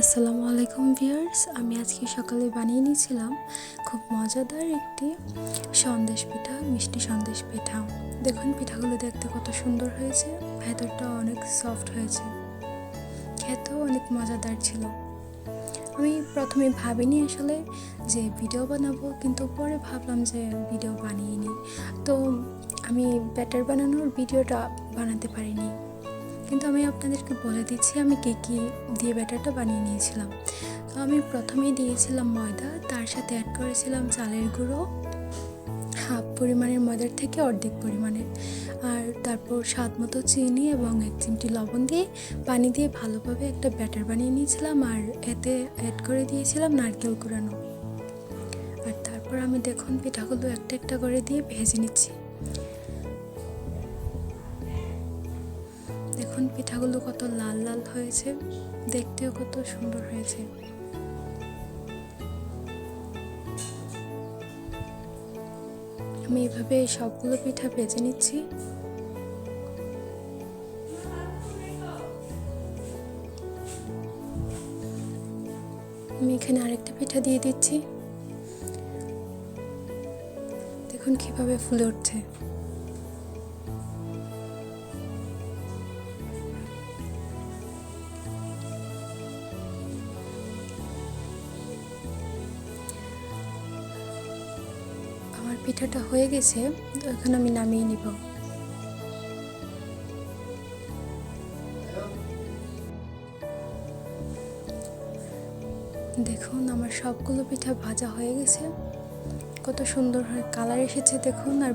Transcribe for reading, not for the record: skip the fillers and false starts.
আসসালামু আলাইকুম ভিউয়ার্স, আমি আজকে সকালে বানিয়ে নিয়েছিলাম খুব মজাদার একটি সন্দেশ পিঠা, মিষ্টি সন্দেশ পিঠা। দেখুন পিঠাগুলো দেখতে কত সুন্দর হয়েছে, ভেতরটা অনেক সফট হয়েছে, খেতেও অনেক মজাদার ছিল। আমি প্রথমে ভাবিনি আসলে যে ভিডিও বানাবো, কিন্তু পরে ভাবলাম যে ভিডিও বানিয়ে নিই। তো আমি ব্যাটার বানানোর ভিডিওটা বানাতে পারিনি, কিন্তু আমি আপনাদেরকে বলে দিচ্ছি আমি কী দিয়ে ব্যাটারটা বানিয়ে নিয়েছিলাম। তো আমি প্রথমেই দিয়েছিলাম ময়দা, তার সাথে অ্যাড করেছিলাম চালের গুঁড়ো হাফ পরিমাণের, ময়দার থেকে অর্ধেক পরিমাণের, আর তারপর স্বাদ মতো চিনি এবং 1 চিমটি লবণ দিয়ে পানি দিয়ে ভালোভাবে একটা ব্যাটার বানিয়ে নিয়েছিলাম। আর এতে অ্যাড করে দিয়েছিলাম নারকেল কুড়ানো। আর তারপর আমি দেখুন পিঠাগুলো একটা একটা করে দিয়ে ভেজে নিচ্ছি। দেখুন পিঠাগুলো কত লাল লাল হয়েছে, দেখতেও কত সুন্দর হয়েছে। আমি এভাবে সবগুলো পিঠা ভেজে নিচ্ছি। আমি এখানে আরেকটা পিঠা দিয়ে দিচ্ছি। দেখুন কিভাবে ফুলে উঠছে। আমার পিঠাটা হয়ে গেছে, এখন আমি নামিয়ে নিব। দেখুন আমার সবগুলো পিঠা ভাজা হয়ে গেছে, কত সুন্দর কালার এসেছে দেখুন। আর